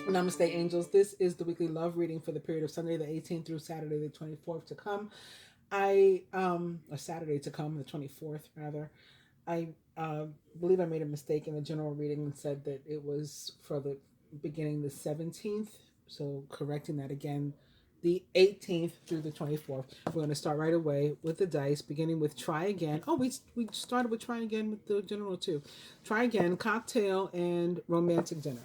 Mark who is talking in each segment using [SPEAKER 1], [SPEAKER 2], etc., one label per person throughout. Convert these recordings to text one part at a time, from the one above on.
[SPEAKER 1] Namaste, angels. This is the weekly love reading for the period of Sunday the 18th through Saturday the 24th to come. Or Saturday to come, the 24th rather. I believe I made a mistake in the general reading and said that it was for the beginning the 17th. So correcting that again, the 18th through the 24th. We're going to start right away with the dice, beginning with try again. Oh, we started with try again with the general too. Try again, cocktail, and romantic dinner.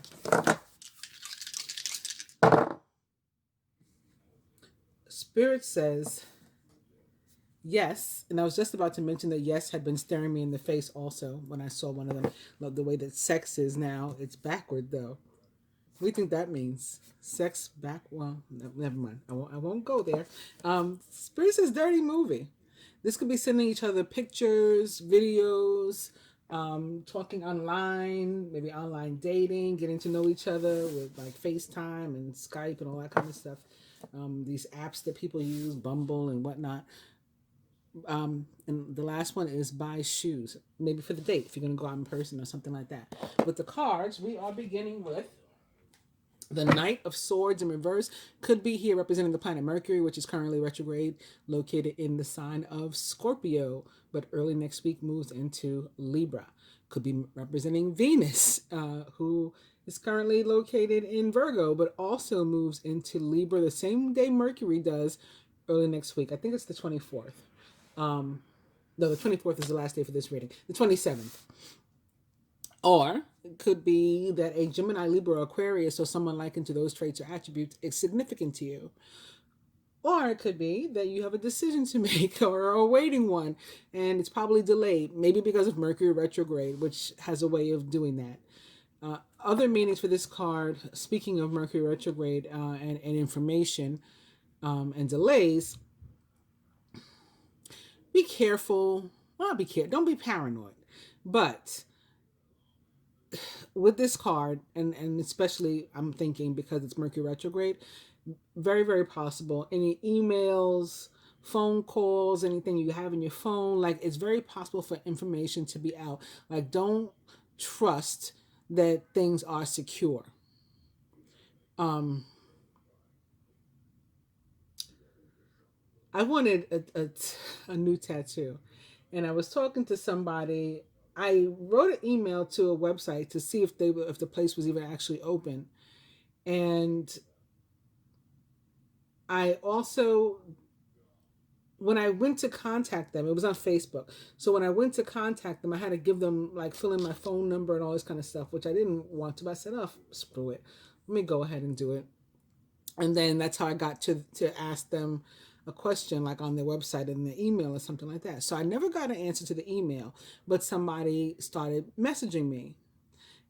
[SPEAKER 1] Spirit says yes, and I was just about to mention that yes had been staring me in the face also when I saw one of them. Love the way that sex is now. It's backward though. What do you think that means? Sex back? Well, never mind. I won't go there. Spirit says dirty movie. This could be sending each other pictures, videos, talking online, maybe online dating, getting to know each other with like FaceTime and Skype and all that kind of stuff. These apps that people use, Bumble and whatnot. And the last one is buy shoes, maybe for the date if you're going to go out in person or something like that. With the cards, we are beginning with the Knight of Swords in reverse. Could be here representing the planet Mercury, which is currently retrograde, located in the sign of Scorpio, but early next week moves into Libra. Could be representing Venus, who is currently located in Virgo, but also moves into Libra the same day Mercury does early next week. I think it's the 24th. No, the 24th is the last day for this reading. The 27th. Or it could be that a Gemini, Libra, Aquarius, or someone likened to those traits or attributes is significant to you. Or it could be that you have a decision to make or are awaiting one, and it's probably delayed, maybe because of Mercury retrograde, which has a way of doing that. Other meanings for this card, speaking of Mercury retrograde and information and delays, be careful. Well, don't be paranoid. But with this card, and especially I'm thinking because it's Mercury retrograde, very, very possible. Any emails, phone calls, anything you have in your phone, like it's very possible for information to be out. Like don't trust that things are secure. I wanted a new tattoo, and I was talking to somebody. I wrote an email to a website to see if the place was even actually open, and I also when I went to contact them, it was on Facebook. So when I went to contact them, I had to give them like fill in my phone number and all this kind of stuff, which I didn't want to. But I said, "Oh, screw it, let me go ahead and do it." And then that's how I got to ask them a question like on their website in the email or something like that. So I never got an answer to the email, but somebody started messaging me,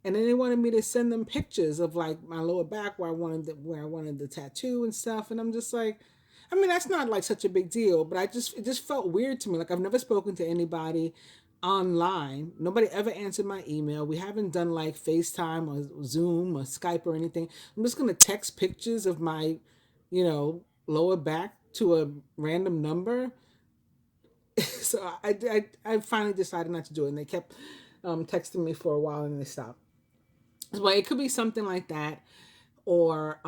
[SPEAKER 1] and then they wanted me to send them pictures of like my lower back where I wanted the tattoo and stuff, and I'm just like, I mean that's not like such a big deal, but it just felt weird to me. Like I've never spoken to anybody online. Nobody ever answered my email. We haven't done like FaceTime or Zoom or Skype or anything. I'm just gonna text pictures of my, lower back to a random number. So I finally decided not to do it, and they kept texting me for a while, and they stopped. Well, it could be something like that, or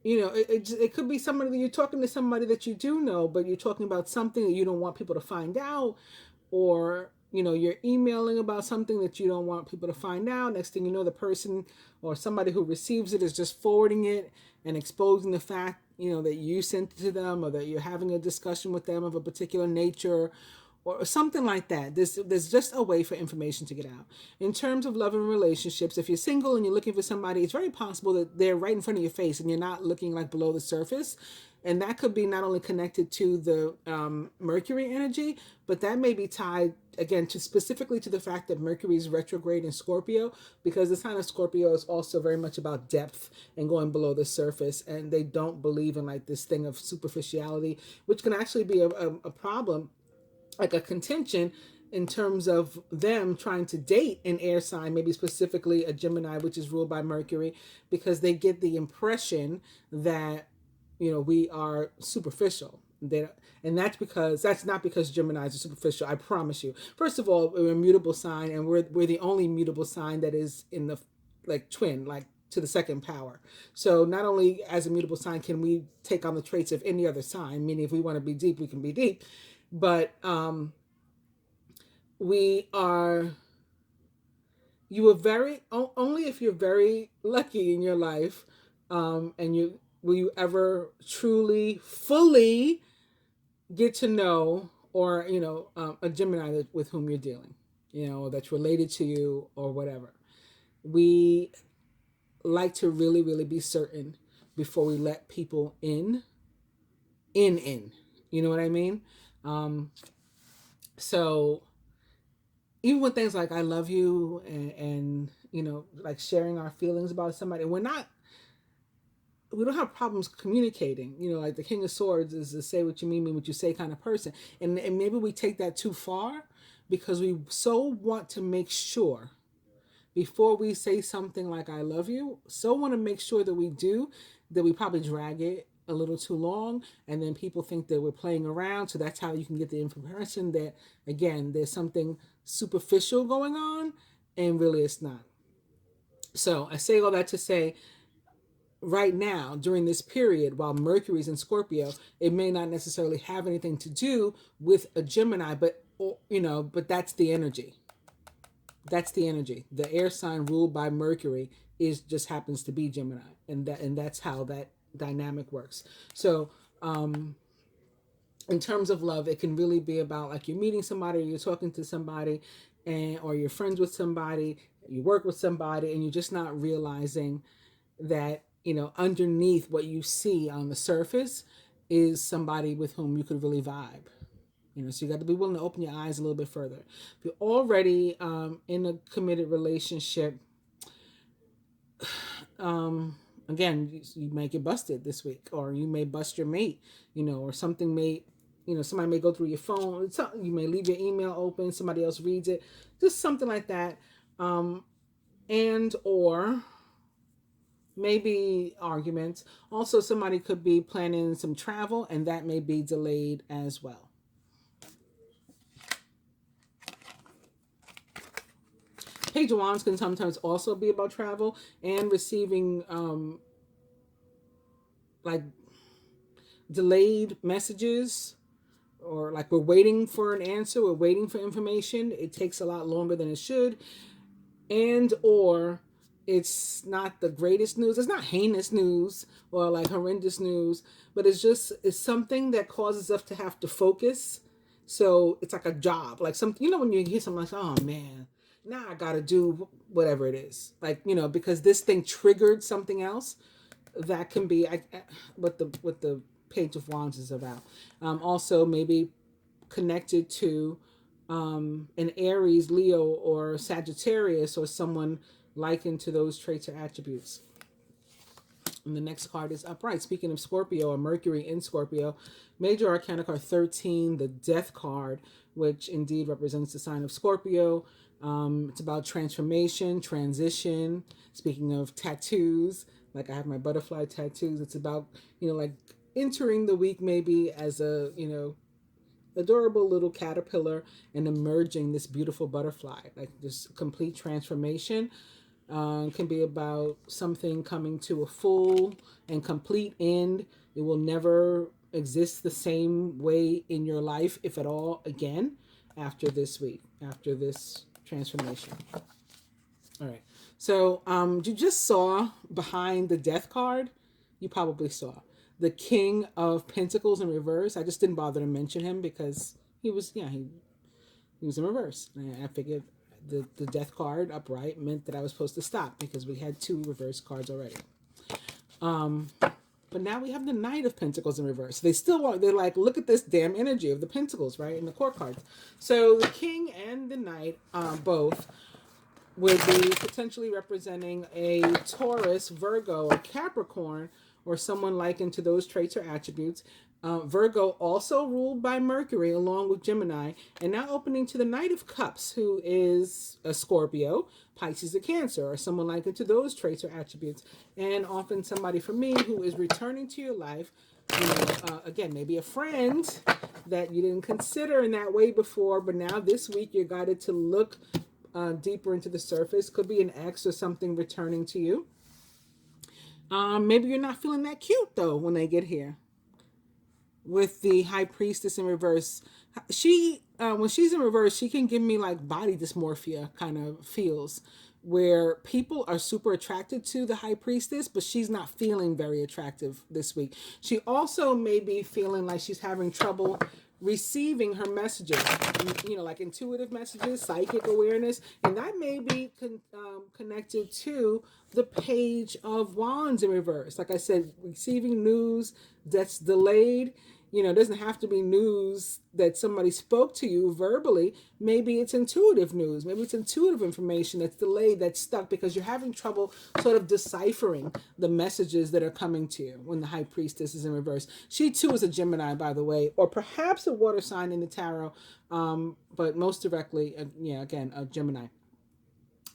[SPEAKER 1] it could be somebody that you're talking to somebody that you do know, but you're talking about something that you don't want people to find out, or you're emailing about something that you don't want people to find out. Next thing you know, the person or somebody who receives it is just forwarding it and exposing the fact that you sent it to them, or that you're having a discussion with them of a particular nature, or something like that. There's just a way for information to get out. In terms of love and relationships, if you're single and you're looking for somebody, it's very possible that they're right in front of your face and you're not looking like below the surface. And that could be not only connected to the Mercury energy, but that may be tied again to specifically to the fact that Mercury is retrograde in Scorpio, because the sign of Scorpio is also very much about depth and going below the surface, and they don't believe in like this thing of superficiality, which can actually be a problem, like a contention in terms of them trying to date an air sign, maybe specifically a Gemini, which is ruled by Mercury, because they get the impression that we are superficial. And that's not because Geminis are superficial. I promise you. First of all, we're a mutable sign, and we're the only mutable sign that is in the like twin, like to the second power. So not only as a mutable sign can we take on the traits of any other sign, meaning if we want to be deep, we can be deep, but we are, you are very, only if you're very lucky in your life, and you will you ever truly fully get to know, or a Gemini with whom you're dealing, that's related to you or whatever. We like to really, really be certain before we let people in. You know what I mean? So even with things like I love you, and like sharing our feelings about somebody, we don't have problems communicating. Like the King of Swords is a say what you mean what you say kind of person. And maybe we take that too far because we so want to make sure before we say something like I love you, so want to make sure that we probably drag it a little too long, and then people think that we're playing around. So that's how you can get the impression that, again, there's something superficial going on, and really it's not. So I say all that to say, right now, during this period, while Mercury's in Scorpio, it may not necessarily have anything to do with a Gemini, but that's the energy. That's the energy. The air sign ruled by Mercury just happens to be Gemini, and that's how that dynamic works. So, in terms of love, it can really be about like you're meeting somebody, or you're talking to somebody, or you're friends with somebody, you work with somebody, and you're just not realizing that underneath what you see on the surface is somebody with whom you could really vibe. So you got to be willing to open your eyes a little bit further. If you're already in a committed relationship, again, you may get busted this week, or you may bust your mate, or something may, somebody may go through your phone. You may leave your email open, somebody else reads it, just something like that. And or maybe arguments. Also, somebody could be planning some travel, and that may be delayed as well. Page of Wands can sometimes also be about travel and receiving like delayed messages, or like we're waiting for an answer, we're waiting for information. It takes a lot longer than it should. And or it's not the greatest news. It's not heinous news or like horrendous news, but it's something that causes us to have to focus. So it's like a job, like something, when you hear something like, oh man, now I got to do whatever it is. Like, because this thing triggered something else. That can be what the Page of Wands is about. Also maybe connected to an Aries, Leo, or Sagittarius, or someone likened to those traits or attributes. And the next card is upright. Speaking of Scorpio, or Mercury in Scorpio, Major Arcana card 13, the Death card, which indeed represents the sign of Scorpio. It's about transformation, transition. Speaking of tattoos, like I have my butterfly tattoos, it's about, like entering the week maybe as a, adorable little caterpillar and emerging this beautiful butterfly, like this complete transformation. Can be about something coming to a full and complete end. It will never exist the same way in your life, if at all, again, after this week, after this transformation. All right. So you just saw behind the Death card, you probably saw the King of Pentacles in reverse. I just didn't bother to mention him because he was in reverse. And I figured the Death card upright meant that I was supposed to stop because we had 2 reverse cards already. But now we have the Knight of Pentacles in reverse. They're like, look at this damn energy of the Pentacles, right? In the court cards. So the King and the Knight, both, would be potentially representing a Taurus, Virgo, or Capricorn, or someone likened to those traits or attributes. Virgo also ruled by Mercury along with Gemini, and now opening to the Knight of Cups, who is a Scorpio, Pisces, or Cancer, or someone likened to those traits or attributes. And often somebody for me who is returning to your life, again, maybe a friend that you didn't consider in that way before, but now this week you're guided to look deeper into the surface. Could be an ex or something returning to you. Maybe you're not feeling that cute though when they get here. With the high priestess in reverse, she when she's in reverse, she can give me like body dysmorphia kind of feels, where people are super attracted to the high priestess, but she's not feeling very attractive this week. She also may be feeling like she's having trouble receiving her messages, like intuitive messages, psychic awareness, and that may be connected to the page of wands in reverse. Like I said, receiving news that's delayed. It doesn't have to be news that somebody spoke to you verbally. Maybe it's intuitive news. Maybe it's intuitive information that's delayed, that's stuck because you're having trouble sort of deciphering the messages that are coming to you when the high priestess is in reverse. She too is a Gemini, by the way, or perhaps a water sign in the tarot, but most directly, again, a Gemini.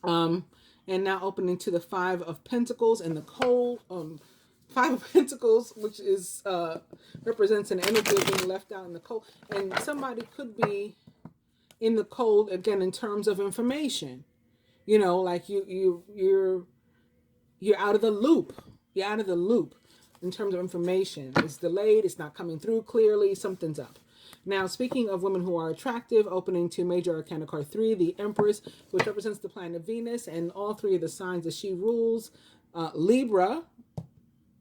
[SPEAKER 1] And now opening to the Five of Pentacles and the cold. Five of Pentacles, which is represents an energy of being left out in the cold, and somebody could be in the cold again in terms of information. Like you're out of the loop. You're out of the loop in terms of information. It's delayed. It's not coming through clearly. Something's up. Now, speaking of women who are attractive, opening to Major Arcana card 3, the Empress, which represents the planet Venus, and all three of the signs that she rules. Libra.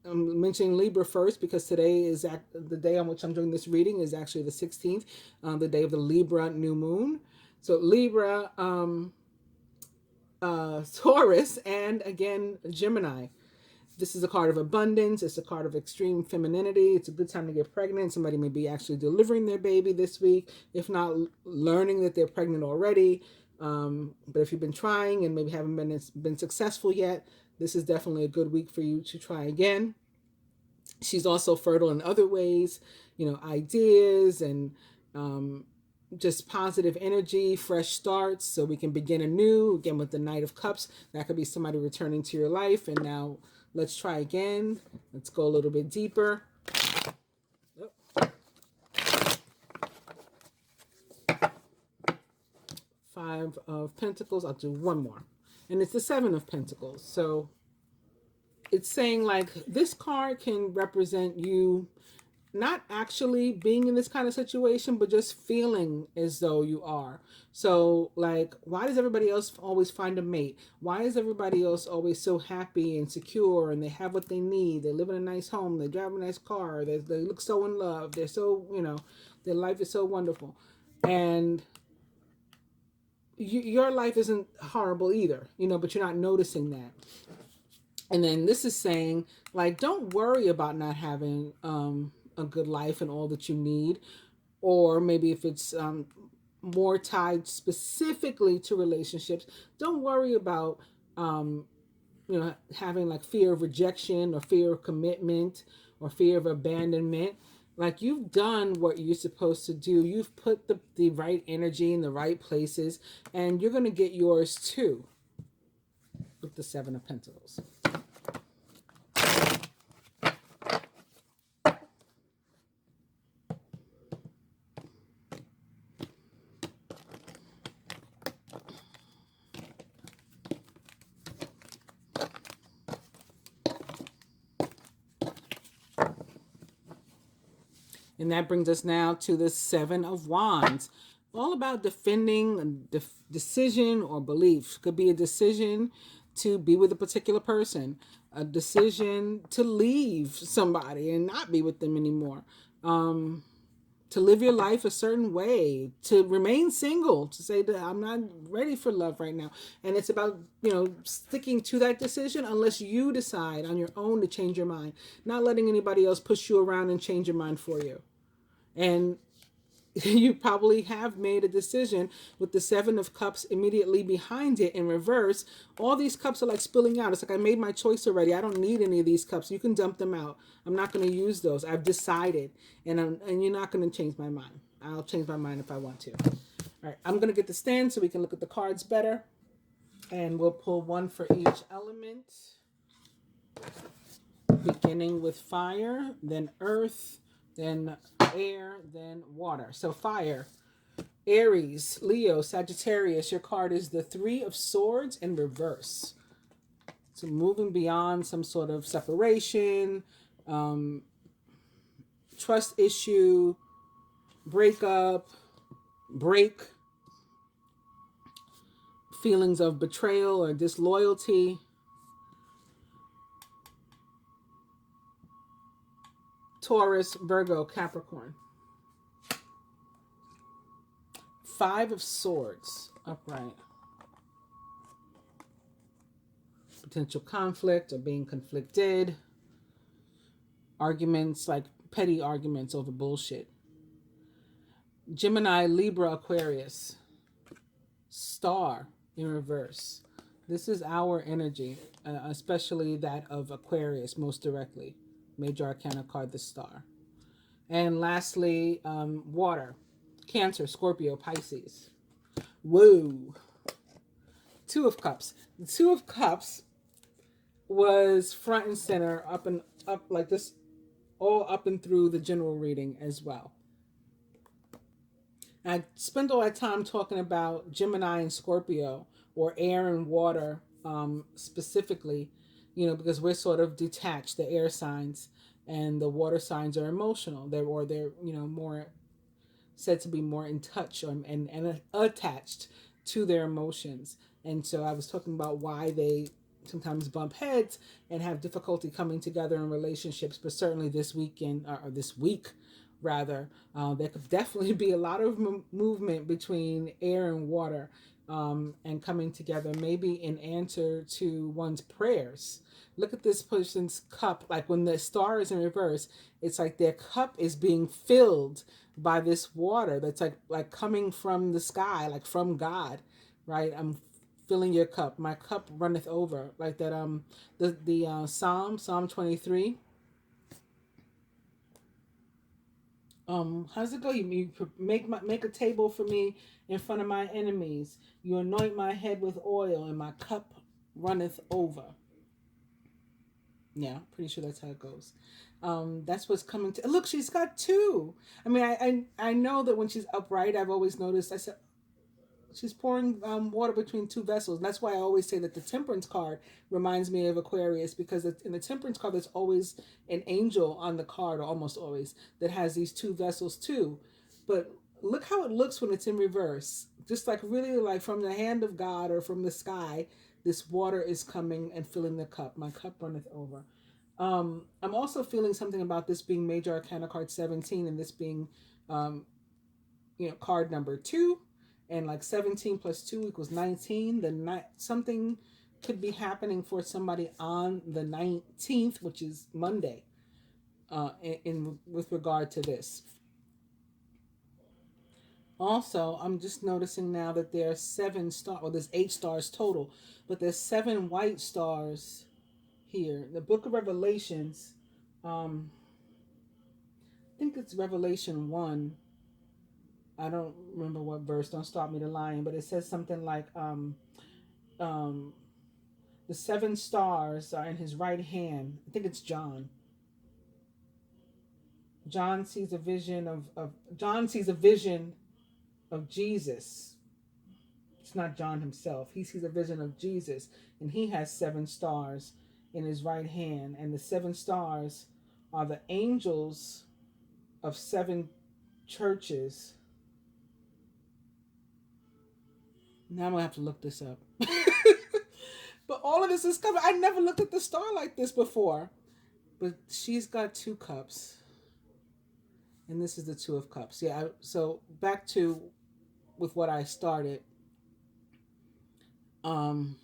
[SPEAKER 1] I'm mentioning Libra first because today is the day on which I'm doing this reading is actually the 16th, the day of the Libra new moon. So Libra, Taurus, and again, Gemini. This is a card of abundance. It's a card of extreme femininity. It's a good time to get pregnant. Somebody may be actually delivering their baby this week, if not learning that they're pregnant already. But if you've been trying and maybe haven't been successful yet, this is definitely a good week for you to try again. She's also fertile in other ways, ideas and just positive energy, fresh starts, so we can begin anew. Again, with the Knight of Cups, that could be somebody returning to your life. And now let's try again. Let's go a little bit deeper. Five of Pentacles. I'll do one more. And it's the Seven of Pentacles. So it's saying like this card can represent you not actually being in this kind of situation, but just feeling as though you are. So like, why does everybody else always find a mate? Why is everybody else always so happy and secure and they have what they need? They live in a nice home. They drive a nice car. They look so in love. They're so, their life is so wonderful. And your life isn't horrible either, but you're not noticing that. And then this is saying, like, don't worry about not having a good life and all that you need. Or maybe if it's more tied specifically to relationships, don't worry about, having like fear of rejection or fear of commitment or fear of abandonment. Like, you've done what you're supposed to do. You've put the right energy in the right places, and you're going to get yours too with the Seven of Pentacles. And that brings us now to the Seven of Wands. All about defending a decision or belief. Could be a decision to be with a particular person, a decision to leave somebody and not be with them anymore, to live your life a certain way, to remain single, to say that I'm not ready for love right now. And it's about, sticking to that decision unless you decide on your own to change your mind, not letting anybody else push you around and change your mind for you. And you probably have made a decision with the Seven of Cups immediately behind it in reverse. All these cups are like spilling out. It's like, I made my choice already. I don't need any of these cups. You can dump them out. I'm not going to use those. I've decided. And you're not going to change my mind. I'll change my mind if I want to. All right, I'm going to get the stand so we can look at the cards better. And we'll pull one for each element. Beginning with fire, then earth, then air, then water. So fire, Aries, Leo, Sagittarius. Your card is the Three of Swords in reverse. So moving beyond some sort of separation, trust issue, breakup, break, feelings of betrayal or disloyalty. Taurus, Virgo, Capricorn. 5 of Swords, upright. Potential conflict or being conflicted. Arguments, like petty arguments over bullshit. Gemini, Libra, Aquarius. Star in reverse. This is our energy, especially that of Aquarius most directly. Major Arcana card, the Star. And lastly, water. Cancer, Scorpio, Pisces. Whoa. 2 of Cups. The 2 of Cups was front and center, up like this, all up and through the general reading as well. I spent all that time talking about Gemini and Scorpio, or air and water specifically, because we're sort of detached, the air signs, and the water signs are emotional. They're more said to be more in touch and attached to their emotions. And so I was talking about why they sometimes bump heads and have difficulty coming together in relationships, but certainly this weekend, or this week rather, there could definitely be a lot of movement between air and water, and coming together, maybe in answer to one's prayers. Look at this person's cup. Like when the star is in reverse, it's like their cup is being filled by this water that's like coming from the sky, like from God, right? I'm filling your cup. My cup runneth over, like that. The Psalm 23. How does it go? You make a table for me in front of my enemies. You anoint my head with oil, and my cup runneth over. Yeah, pretty sure that's how it goes. That's what's coming to. Look, she's got 2. I mean, I know that when she's upright, I've always noticed. I said she's pouring water between 2 vessels. And that's why I always say that the Temperance card reminds me of Aquarius, because in the Temperance card, there's always an angel on the card, or almost always, that has these 2 vessels too. But look how it looks when it's in reverse. Just like really like from the hand of God or from the sky, this water is coming and filling the cup. My cup runneth over. I'm also feeling something about this being Major Arcana card 17, and this being, card number 2. And like 17 plus 2 equals 19. Something could be happening for somebody on the 19th, which is Monday, with regard to this. Also, I'm just noticing now that there are 7 stars, well, there's 8 stars total, but there's 7 white stars here. The book of Revelations, I think it's Revelation 1. I don't remember what verse, don't stop me to lying, but it says something like the 7 stars are in his right hand. I think it's John. John sees a vision of Jesus. It's not John himself. He sees a vision of Jesus, and he has 7 stars in his right hand, and the 7 stars are the angels of 7 churches. Now I'm gonna have to look this up. But all of this is coming. I never looked at the star like this before. But she's got 2 cups. And this is the 2 of Cups. Yeah, so back to with what I started. I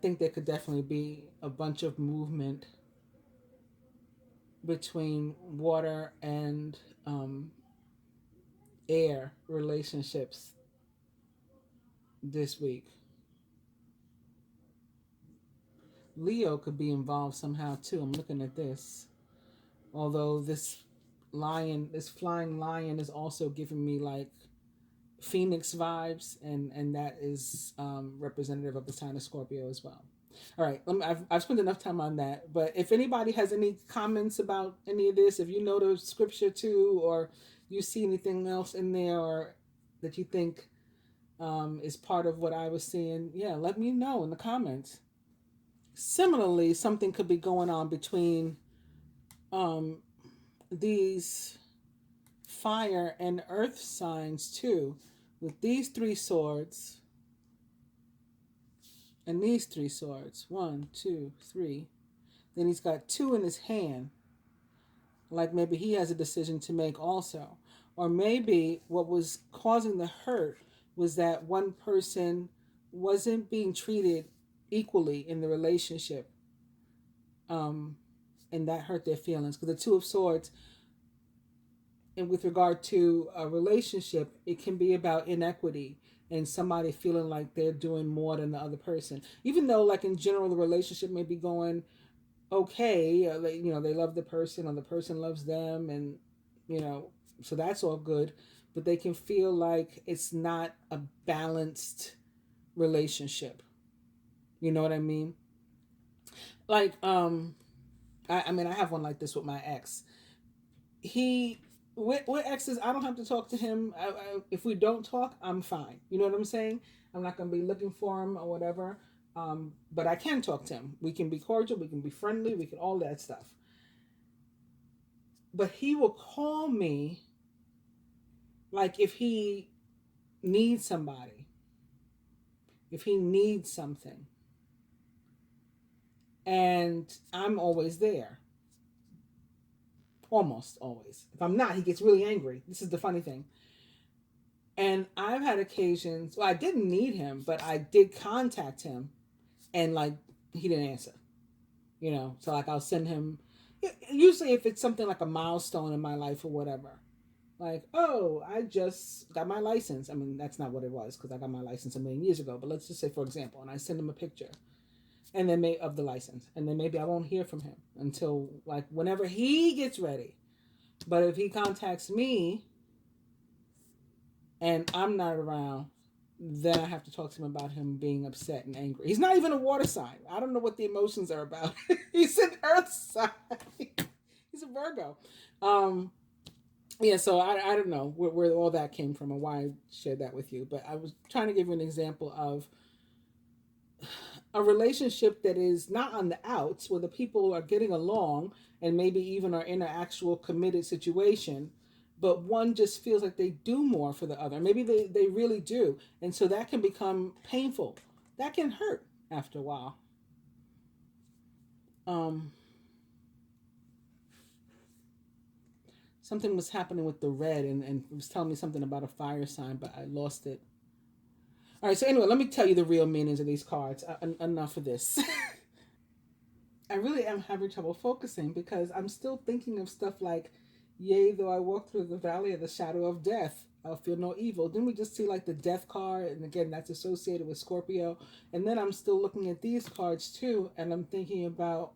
[SPEAKER 1] think there could definitely be a bunch of movement between water and air relationships this week. Leo could be involved somehow too. I'm looking at this. Although this flying lion is also giving me like Phoenix vibes, and that is representative of the sign of Scorpio as well. All right, I've spent enough time on that. But if anybody has any comments about any of this, if you know the scripture too, or you see anything else in there, or that you think is part of what I was seeing. Yeah, let me know in the comments. Similarly, something could be going on between um, these fire and earth signs too, with these three swords and these three swords. One, two, three. Then he's got two in his hand. Like maybe he has a decision to make also. Or maybe what was causing the hurt was that one person wasn't being treated equally in the relationship. Um, and that hurt their feelings. Because the Two of Swords, and with regard to a relationship, it can be about inequity and somebody feeling like they're doing more than the other person. Even though, like in general, the relationship may be going okay, they love the person or the person loves them, and you know, so that's all good, but they can feel like it's not a balanced relationship. You know what I mean? Like, I mean, I have one like this with my ex. He with exes, I don't have to talk to him. If we don't talk, I'm fine. You know what I'm saying? I'm not gonna be looking for him or whatever. But I can talk to him. We can be cordial. We can be friendly. We can all that stuff. But he will call me like if he needs somebody, if he needs something, and I'm always there. Almost always. If I'm not, he gets really angry. This is the funny thing. And I've had occasions, well, I didn't need him, but I did contact him, and like he didn't answer. So like I'll send him, usually if it's something like a milestone in my life or whatever, like, oh, I just got my license. I mean, that's not what it was because I got my license a million years ago. But let's just say, for example, and I send him a picture, and then of the license, and then maybe I won't hear from him until like whenever he gets ready. But if he contacts me and I'm not around, then I have to talk to him about him being upset and angry. He's not even a water sign. I don't know what the emotions are about. He's an earth sign. He's a Virgo. Um, yeah, so I don't know where all that came from and why I shared that with you. But I was trying to give you an example of a relationship that is not on the outs, where the people are getting along and maybe even are in an actual committed situation, but one just feels like they do more for the other. Maybe they really do. And so that can become painful. That can hurt after a while. Um, Something was happening with the red, and it was telling me something about a fire sign, but I lost it. All right, so anyway, let me tell you the real meanings of these cards. Enough of this. I really am having trouble focusing because I'm still thinking of stuff like, yea, though I walk through the valley of the shadow of death, I'll feel no evil. Then we just see like the death card, and again, that's associated with Scorpio. And then I'm still looking at these cards too, and I'm thinking about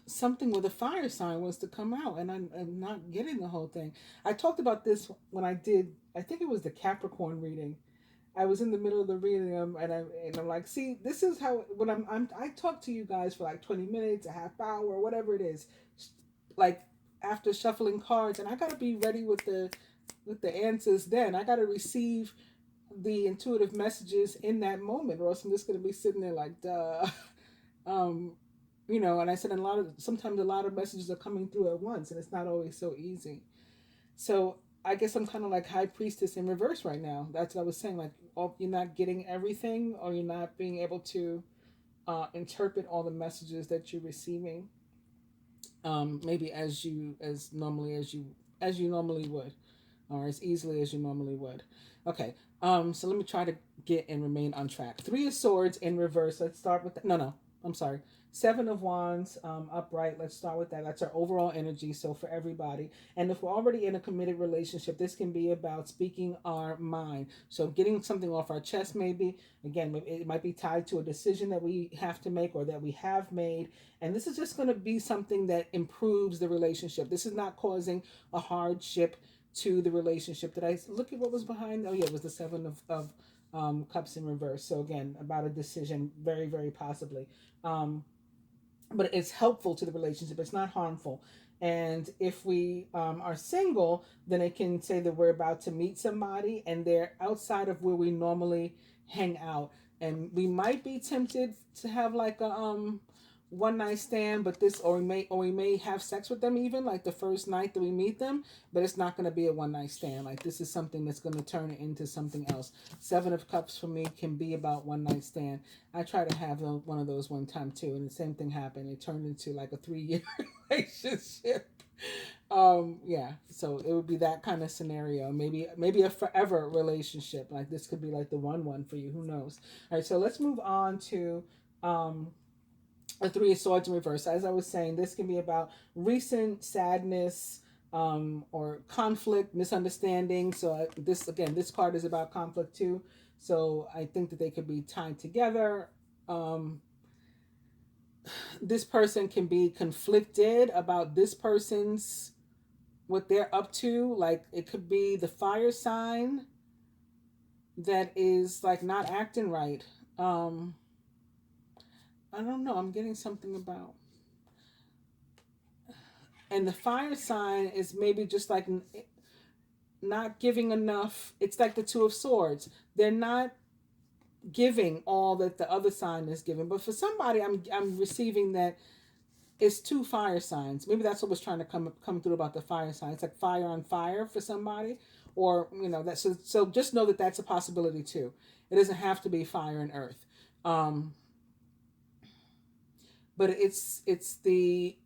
[SPEAKER 1] something with a fire sign wants to come out, and I'm not getting the whole thing. I talked about this when I did, I think it was the Capricorn reading. I was in the middle of the reading and I'm like, see, this is how when I talk to you guys for like 20 minutes, a half hour, whatever it is, like after shuffling cards, and I gotta be ready with the answers. Then I gotta receive the intuitive messages in that moment, or else I'm just gonna be sitting there like, duh. um, and I said sometimes a lot of messages are coming through at once, and it's not always so easy. So I guess I'm kind of like high priestess in reverse right now. That's what I was saying. Like, you're not getting everything, or you're not being able to interpret all the messages that you're receiving. Maybe as you normally would, or as easily as you normally would. Okay. So let me try to get and remain on track. Three of Swords in reverse. Let's start with that. No. I'm sorry. Seven of Wands upright. Let's start with that. That's our overall energy. So for everybody, and if we're already in a committed relationship, this can be about speaking our mind. So getting something off our chest, maybe. Again, it might be tied to a decision that we have to make or that we have made. And this is just going to be something that improves the relationship. This is not causing a hardship to the relationship. Did I look at what was behind? Oh yeah, it was the Seven of Cups in reverse. So again, about a decision, very, very possibly. But it's helpful to the relationship. It's not harmful. And if we are single, then it can say that we're about to meet somebody and they're outside of where we normally hang out. And we might be tempted to have like a one night stand, but this, or we may have sex with them even like the first night that we meet them, but it's not going to be a one night stand. Like this is something that's going to turn into something else. Seven of Cups for me can be about one night stand. I tried to have one of those one time too, and the same thing happened. It turned into like a 3 year relationship. Yeah, so it would be that kind of scenario. Maybe a forever relationship. Like this could be like the one for you. Who knows? All right, so let's move on to a Three of Swords in reverse. As I was saying, this can be about recent sadness, or conflict, misunderstanding. So this card is about conflict too. So I think that they could be tied together. This person can be conflicted about this person's what they're up to. Like it could be the fire sign that is like not acting right. I don't know. I'm getting something about. And the fire sign is maybe just like not giving enough. It's like the Two of Swords. They're not giving all that the other sign is giving. But for somebody, I'm receiving that it's two fire signs. Maybe that's what was trying to come through about the fire sign. It's like fire on fire for somebody, or that. So just know that that's a possibility too. It doesn't have to be fire and earth. But it's the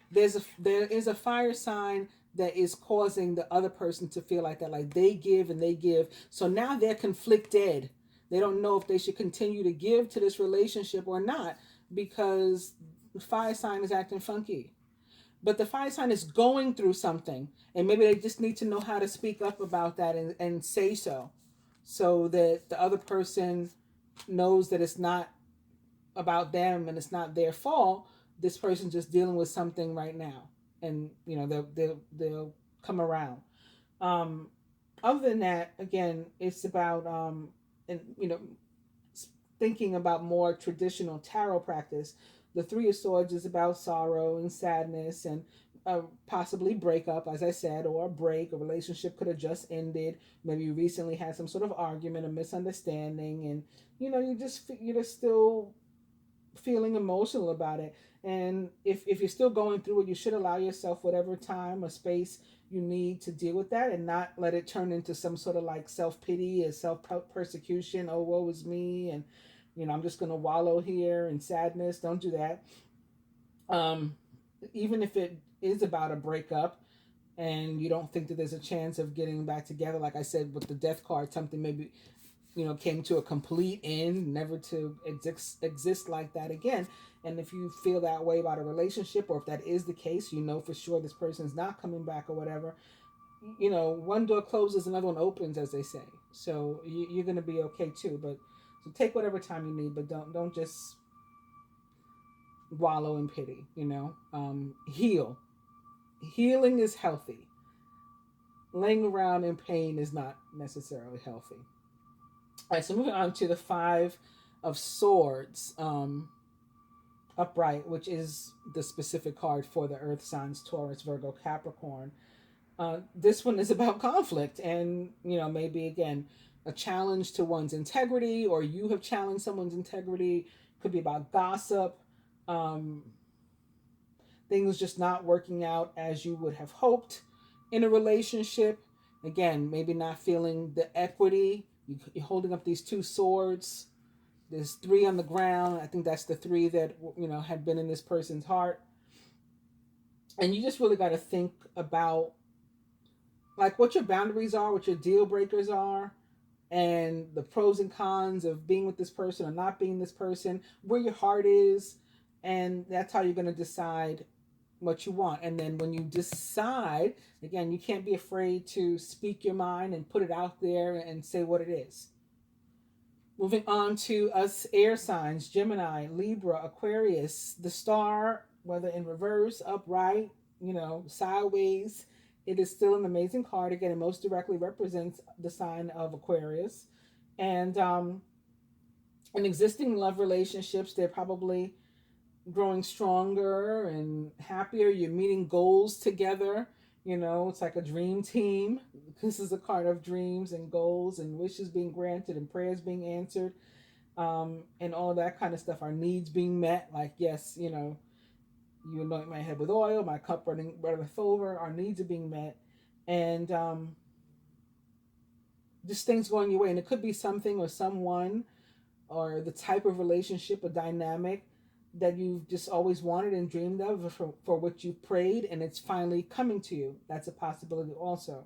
[SPEAKER 1] there is a fire sign that is causing the other person to feel like that, like they give and they give. So now they're conflicted. They don't know if they should continue to give to this relationship or not, because the fire sign is acting funky. But the fire sign is going through something, and maybe they just need to know how to speak up about that and say so that the other person knows that it's not about them and it's not their fault. This person's just dealing with something right now, and they'll come around. Other than that, again, it's about and thinking about more traditional tarot practice. The Three of Swords is about sorrow and sadness and possibly breakup, as I said, or a break. A relationship could have just ended. Maybe you recently had some sort of argument, a misunderstanding, and you're just still feeling emotional about it. And if you're still going through it, you should allow yourself whatever time or space you need to deal with that, and not let it turn into some sort of like self-pity and self-persecution. Oh, woe is me, and I'm just going to wallow here in sadness. Don't do that. Even if it is about a breakup and you don't think that there's a chance of getting back together, like I said with the Death card, something maybe came to a complete end, never to exist like that again. And if you feel that way about a relationship, or if that is the case, for sure this person's not coming back or whatever, one door closes, another one opens, as they say. So you're going to be okay too. But so take whatever time you need, but don't just wallow in pity. Heal. Healing is healthy. Laying around in pain is not necessarily healthy. All right, so moving on to the Five of Swords, upright, which is the specific card for the Earth signs: Taurus, Virgo, Capricorn. This one is about conflict, and maybe again a challenge to one's integrity, or you have challenged someone's integrity. Could be about gossip, things just not working out as you would have hoped in a relationship. Again, maybe not feeling the equity. You're holding up these two swords. There's three on the ground. I think that's the three that had been in this person's heart. And you just really got to think about like what your boundaries are, what your deal breakers are, and the pros and cons of being with this person or not being this person, where your heart is, and that's how you're going to decide what you want. And then when you decide, again, you can't be afraid to speak your mind and put it out there and say what it is. Moving on to us air signs: Gemini, Libra, Aquarius. The star, whether in reverse, upright, sideways, it is still an amazing card. Again, it most directly represents the sign of Aquarius. And in existing love relationships, they're probably growing stronger and happier. You're meeting goals together. You know, it's like a dream team. This is a card of dreams and goals and wishes being granted and prayers being answered, and all of that kind of stuff. Our needs being met. Like, yes, you know, you anoint my head with oil, my cup runneth over. Our needs are being met, and just things going your way. And it could be something or someone or the type of relationship or dynamic that you've just always wanted and dreamed of, for which you prayed, and it's finally coming to you. That's a possibility also.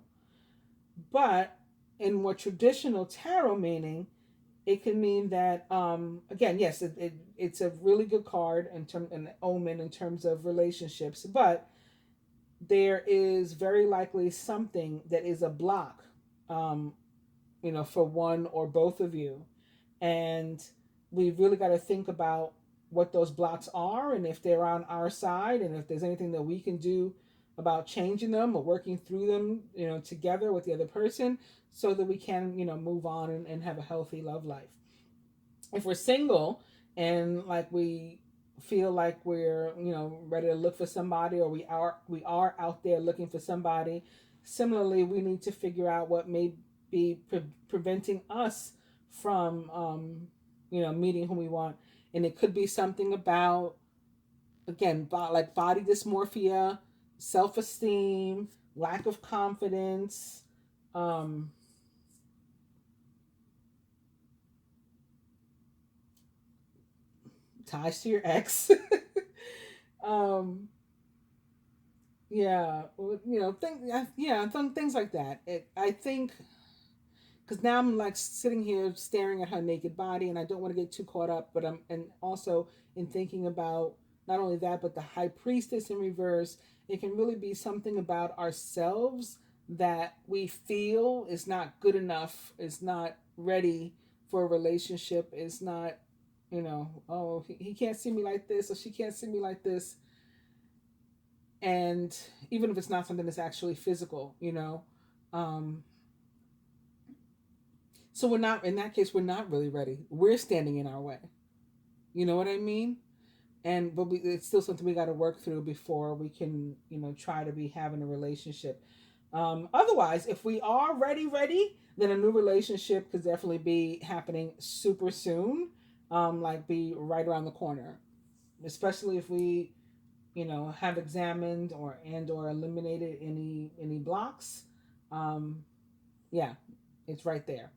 [SPEAKER 1] But in more traditional tarot meaning, it can mean that, again, yes, it's a really good card an omen in terms of relationships, but there is very likely something that is a block, um, you know, for one or both of you. And we've really got to think about what those blocks are and if they're on our side and if there's anything that we can do about changing them or working through them, you know, together with the other person so that we can, you know, move on and have a healthy love life. If we're single and like we feel like we're, you know, ready to look for somebody, or we are out there looking for somebody, similarly we need to figure out what may be preventing us from, you know, meeting who we want. And it could be something about, again, like body dysmorphia, self-esteem, lack of confidence, um, ties to your ex. um, yeah, you know, things like that. I think, because now I'm like sitting here staring at her naked body, and I don't want to get too caught up. But I'm, and also in thinking about not only that, but the high priestess in reverse. It can really be something about ourselves that we feel is not good enough, is not ready for a relationship, is not, you know, oh, he can't see me like this, or she can't see me like this. And even if it's not something that's actually physical, you know, um, so we're not, in that case, we're not really ready. We're standing in our way. You know what I mean? And but it's still something we got to work through before we can, you know, try to be having a relationship. Otherwise, if we are ready, then a new relationship could definitely be happening super soon. Like be right around the corner, especially if we, you know, have examined or eliminated any blocks. Um, yeah, it's right there.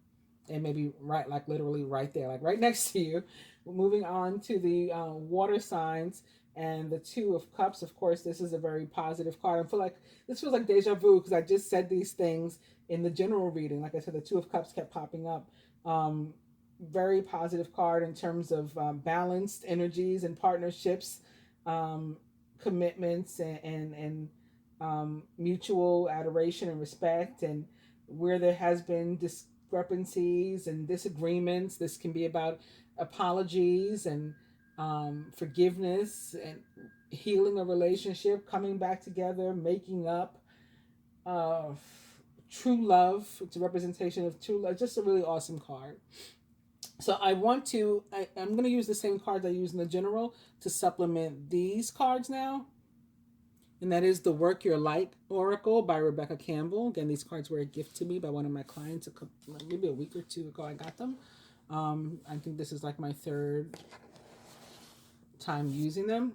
[SPEAKER 1] And maybe right, like literally right there, like right next to you. Moving on to the water signs and the Two of Cups. Of course, this is a very positive card. I feel like this feels like deja vu because I just said these things in the general reading. Like I said, the Two of Cups kept popping up. Um, Very positive card in terms of balanced energies and partnerships, um, commitments, and mutual adoration and respect. And where there has been discrepancies and disagreements, this can be about apologies and forgiveness and healing a relationship, coming back together, making up, uh, true love. It's a representation of true love. Just a really awesome card. So I'm going to use the same cards I use in the general to supplement these cards now. And that is the Work Your Light Oracle by Rebecca Campbell. Again, these cards were a gift to me by one of my clients maybe a week or two ago. I got them. I think this is like my third time using them.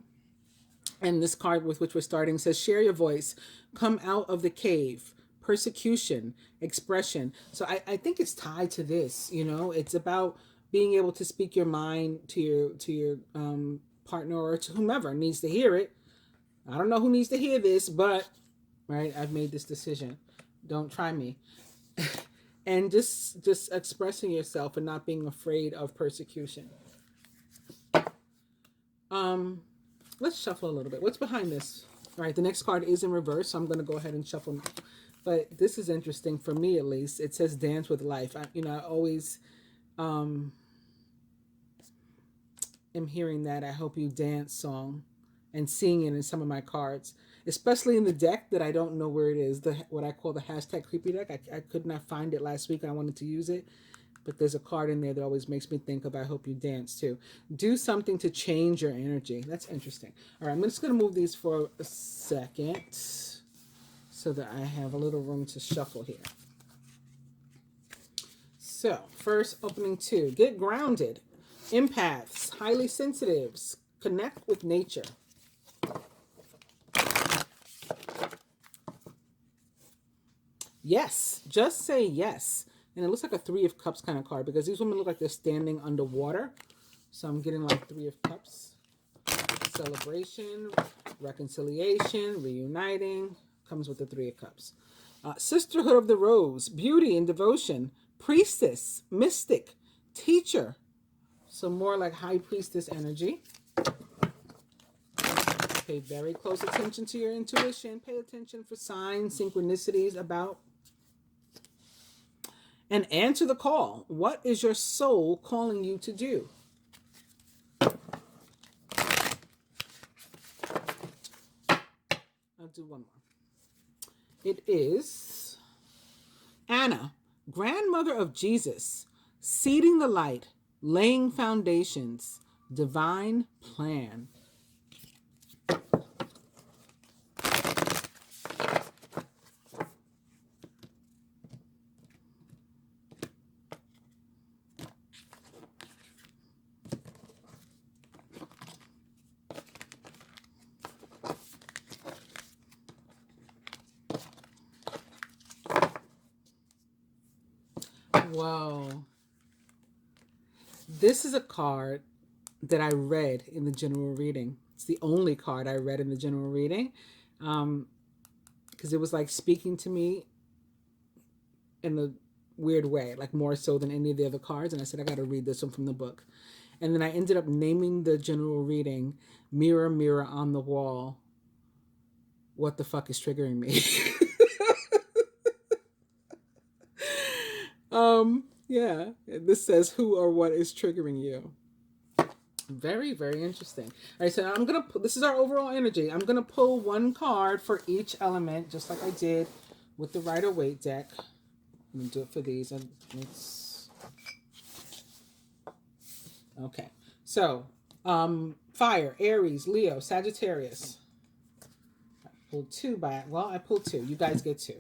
[SPEAKER 1] And this card with which we're starting says, share your voice, come out of the cave, persecution, expression. So I think it's tied to this, you know, it's about being able to speak your mind to your partner or to whomever needs to hear it. I don't know who needs to hear this, but right, I've made this decision. Don't try me. And just expressing yourself and not being afraid of persecution. Um, let's shuffle a little bit. What's behind this? All right, the next card is in reverse, so I'm going to go ahead and shuffle now. But this is interesting for me, at least. It says dance with life. I always am hearing that I Hope You Dance song and seeing it in some of my cards, especially in the deck that I don't know where it is, what I call the hashtag creepy deck. I could not find it last week and I wanted to use it. But there's a card in there that always makes me think of I hope you dance too. Do something to change your energy. That's interesting. All right, I'm just going to move these for a second so that I have a little room to shuffle here. So, first opening 2. Get grounded. Empaths, highly sensitives, connect with nature. Yes, just say yes. And it looks like a 3 of Cups kind of card because these women look like they're standing underwater. So I'm getting like 3 of Cups. Celebration, reconciliation, reuniting. Comes with the 3 of Cups. Sisterhood of the Rose, beauty and devotion. Priestess, mystic, teacher. So more like high priestess energy. Pay very close attention to your intuition. Pay attention for signs, synchronicities about. And answer the call. What is your soul calling you to do? I'll do one more. It is Anna, grandmother of Jesus, seeding the light, laying foundations, divine plan. Whoa. This is a card that I read in the general reading. It's the only card I read in the general reading. Because it was like speaking to me in a weird way, like more so than any of the other cards. And I said, I got to read this one from the book. And then I ended up naming the general reading, Mirror, Mirror on the Wall. What the fuck is triggering me? Yeah, this says who or what is triggering you. Very, very interesting. All right, so I'm going to, this is our overall energy. I'm going to pull one card for each element, just like I did with the Rider-Waite deck. I'm going to do it for these. Okay, so fire, Aries, Leo, Sagittarius. I pulled 2 I pulled 2. You guys get 2.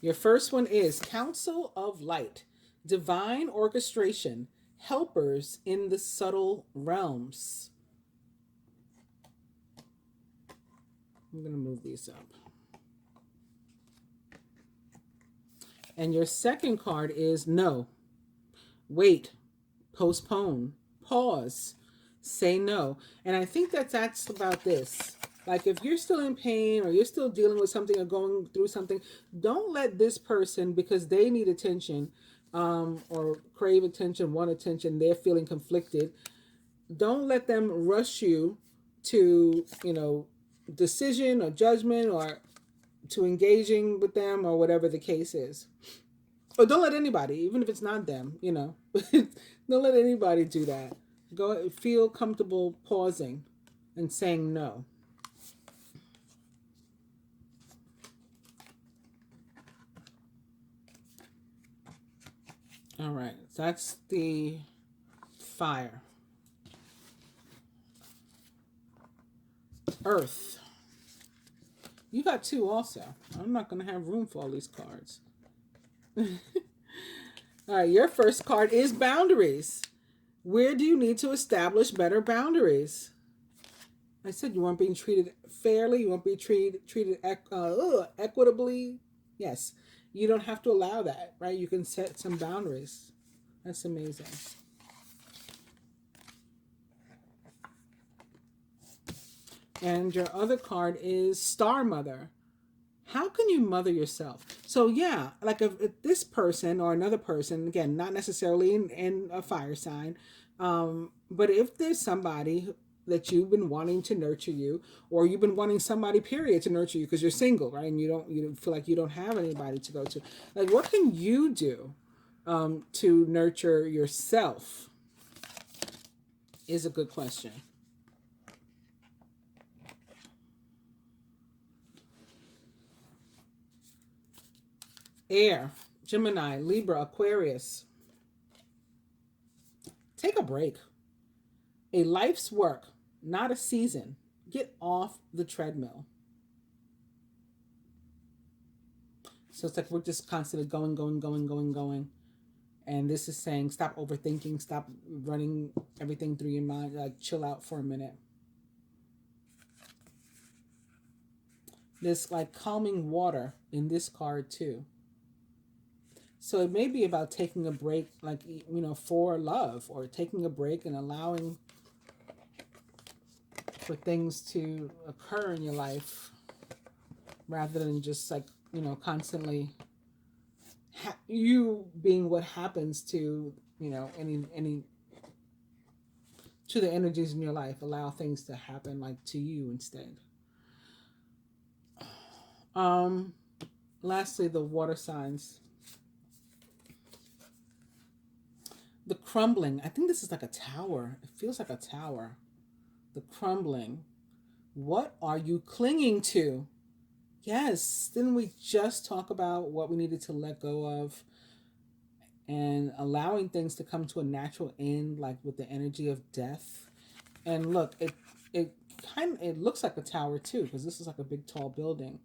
[SPEAKER 1] Your first one is Council of Light, divine orchestration, helpers in the subtle realms. I'm going to move these up. And your second card is no, wait, postpone, pause, say no. And I think that's about this. Like if you're still in pain or you're still dealing with something or going through something, don't let this person, because they need attention or crave attention, want attention, they're feeling conflicted. Don't let them rush you to, decision or judgment or to engaging with them or whatever the case is. Or don't let anybody, even if it's not them, don't let anybody do that. Go feel comfortable pausing and saying no. All right, that's the fire. Earth. You got 2 also. I'm not going to have room for all these cards. All right, your first card is boundaries. Where do you need to establish better boundaries? I said you weren't being treated fairly. You won't be treated equitably. Yes. You don't have to allow that, right? You can set some boundaries. That's amazing. And your other card is Star Mother. How can you mother yourself? So yeah, like if this person or another person, again, not necessarily in a fire sign, but if there's somebody that you've been wanting to nurture you, or you've been wanting somebody, period, to nurture you because you're single, right? And you feel like you don't have anybody to go to. Like, what can you do to nurture yourself is a good question. Air, Gemini, Libra, Aquarius. Take a break. A life's work, not a season. Get off the treadmill. So it's like we're just constantly going, going, going, going, going. And this is saying stop overthinking, stop running everything through your mind, like chill out for a minute. There's like calming water in this card too. So it may be about taking a break, like, for love, or taking a break and allowing for things to occur in your life rather than just like, constantly you being what happens to, any to the energies in your life. Allow things to happen like to you instead. Lastly, the water signs. The crumbling. I think this is like a tower. It feels like a tower. The crumbling. What are you clinging to? Yes. Didn't we just talk about what we needed to let go of and allowing things to come to a natural end, like with the energy of death? And look, it looks like a tower too, because this is like a big tall building.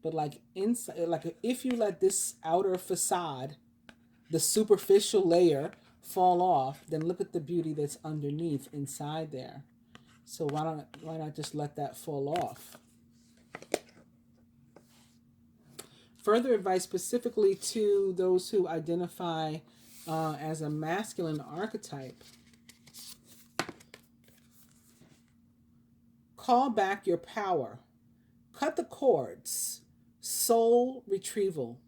[SPEAKER 1] But like inside, like if you let this outer facade, the superficial layer, fall off, then look at the beauty that's underneath inside there. So why not just let that fall off? Further advice specifically to those who identify as a masculine archetype. Call back your power. Cut the cords. Soul retrieval.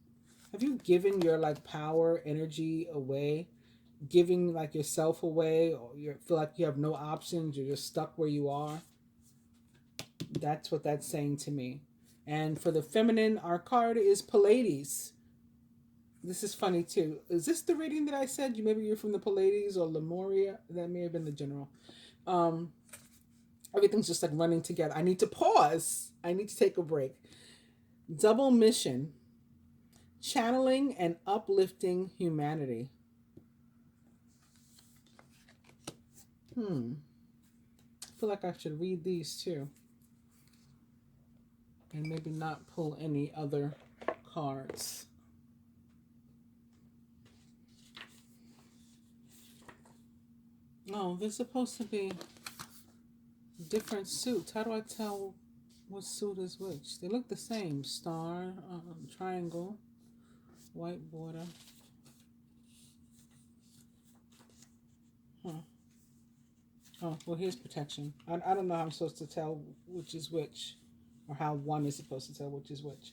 [SPEAKER 1] Have you given your like power, energy away? Giving like yourself away, or you feel like you have no options, you're just stuck where you are? That's what that's saying to me. And for the feminine, our card is Pleiades. This is funny too. Is this the reading that I said? Maybe you're from the Pleiades or Lemuria. That may have been the general. Everything's just like running together. I need to pause. I need to take a break. Double mission. Channeling and uplifting humanity. I feel like I should read these too. And maybe not pull any other cards. Oh, they're supposed to be different suits. How do I tell what suit is which? They look the same. Star, triangle, white border. Oh, well, here's protection. I don't know how I'm supposed to tell which is which, or how one is supposed to tell which is which.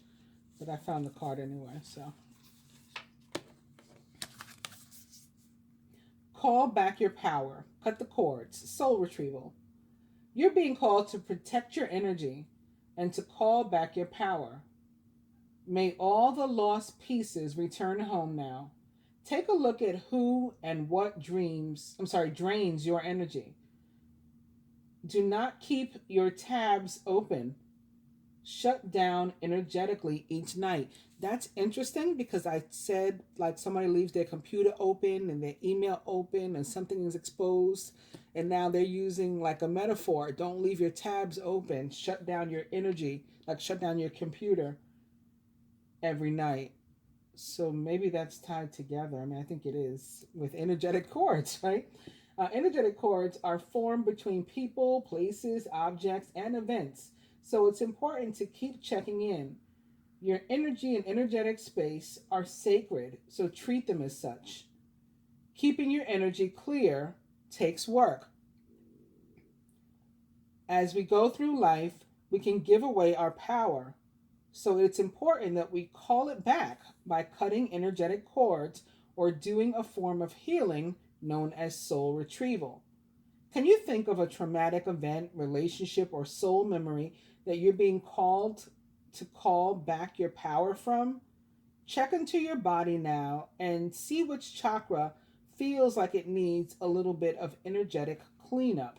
[SPEAKER 1] But I found the card anyway, so. Call back your power. Cut the cords. Soul retrieval. You're being called to protect your energy and to call back your power. May all the lost pieces return home now. Take a look at who and what drains your energy. Do not keep your tabs open. Shut down energetically each night. That's interesting because I said like somebody leaves their computer open and their email open and something is exposed, and now they're using like a metaphor. Don't leave your tabs open. Shut down your energy, like shut down your computer every night. So maybe that's tied together. I mean, I think it is with energetic cords, right? Energetic cords are formed between people, places, objects, and events. So it's important to keep checking in. Your energy and energetic space are sacred, so treat them as such. Keeping your energy clear takes work. As we go through life, we can give away our power. So it's important that we call it back by cutting energetic cords or doing a form of healing known as soul retrieval. Can you think of a traumatic event, relationship, or soul memory that you're being called to call back your power from? Check into your body now and see which chakra feels like it needs a little bit of energetic cleanup.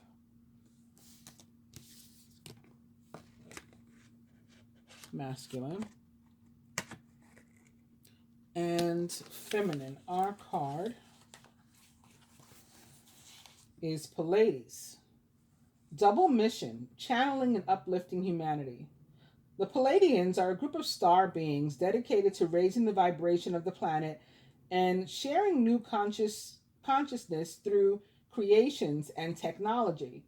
[SPEAKER 1] Masculine. And feminine. Our card is Pleiades. Double mission, channeling and uplifting humanity. The Pleiadians are a group of star beings dedicated to raising the vibration of the planet and sharing new consciousness through creations and technology.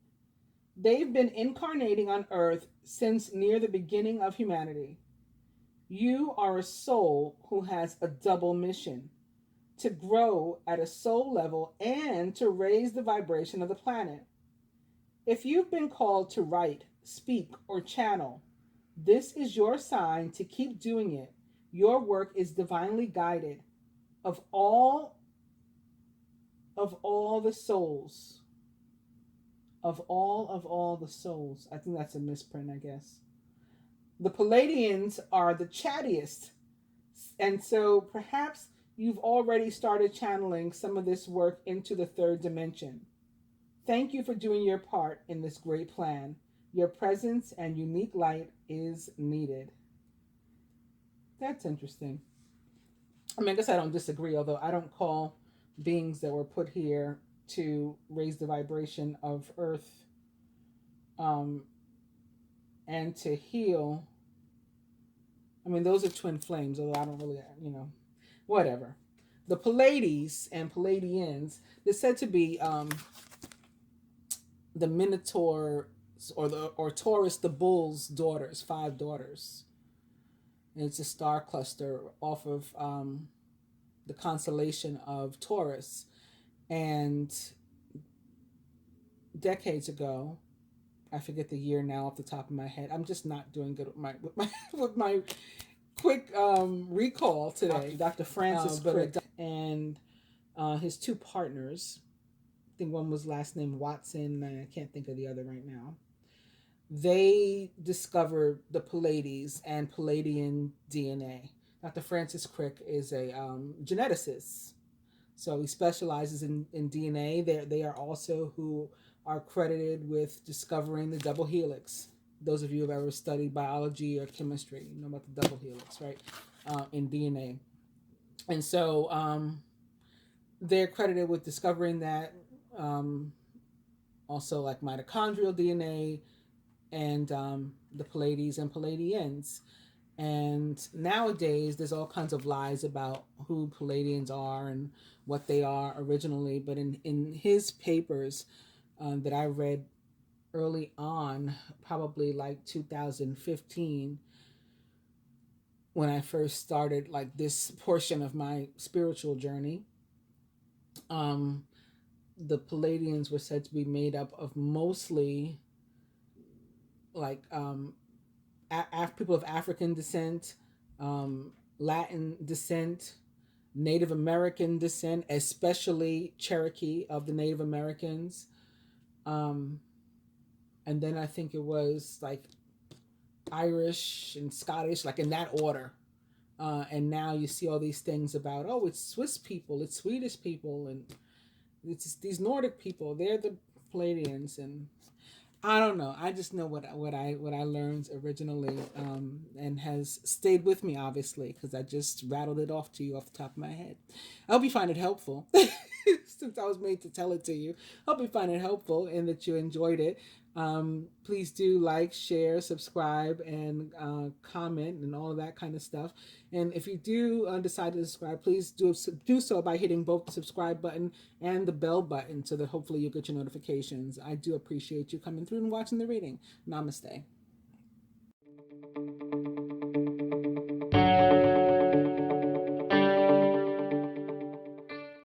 [SPEAKER 1] They've been incarnating on Earth since near the beginning of humanity. You are a soul who has a double mission: to grow at a soul level and to raise the vibration of the planet. If you've been called to write, speak, or channel, this is your sign to keep doing it. Your work is divinely guided. Of all the souls, of all the souls. I think that's a misprint, I guess. The Pleiadians are the chattiest, and so perhaps you've already started channeling some of this work into the third dimension. Thank you for doing your part in this great plan. Your presence and unique light is needed. That's interesting. I mean, I guess I don't disagree, although I don't call beings that were put here to raise the vibration of Earth and to heal. I mean, those are twin flames, although I don't really, whatever. The Pleiades and Pleiadians, they're said to be the Minotaur or Taurus, the bull's daughters, 5 daughters. And it's a star cluster off of the constellation of Taurus. And decades ago, I forget the year now off the top of my head. I'm just not doing good with my quick recall today. Dr. Francis Crick and his 2 partners. I think one was last name Watson. I can't think of the other right now. They discovered the Pleiades and Pleiadian DNA. Dr. Francis Crick is a geneticist. So he specializes in DNA. They are also who are credited with discovering the double helix. Those of you who have ever studied biology or chemistry, you know about the double helix, right? In DNA. And so they're credited with discovering that. Also like mitochondrial DNA and the Pleiades and Pleiadians. And nowadays, there's all kinds of lies about who Pleiadians are and what they are originally. But in his papers that I read early on, probably like 2015, when I first started like this portion of my spiritual journey, the Pleiadians were said to be made up of mostly like people of African descent, Latin descent, Native American descent, especially Cherokee of the Native Americans. And then I think it was like Irish and Scottish, like in that order. And now you see all these things about, oh, it's Swiss people, it's Swedish people, and it's these Nordic people. They're the Pleiadians, and I don't know. I just know what I learned originally, and has stayed with me, obviously, because I just rattled it off to you off the top of my head. I hope you find it helpful, since I was made to tell it to you. I hope you find it helpful and that you enjoyed it. Please do like, share, subscribe, and comment, and all of that kind of stuff. And if you do decide to subscribe, please do so by hitting both the subscribe button and the bell button so that hopefully you'll get your notifications. I do appreciate you coming through and watching the reading. Namaste.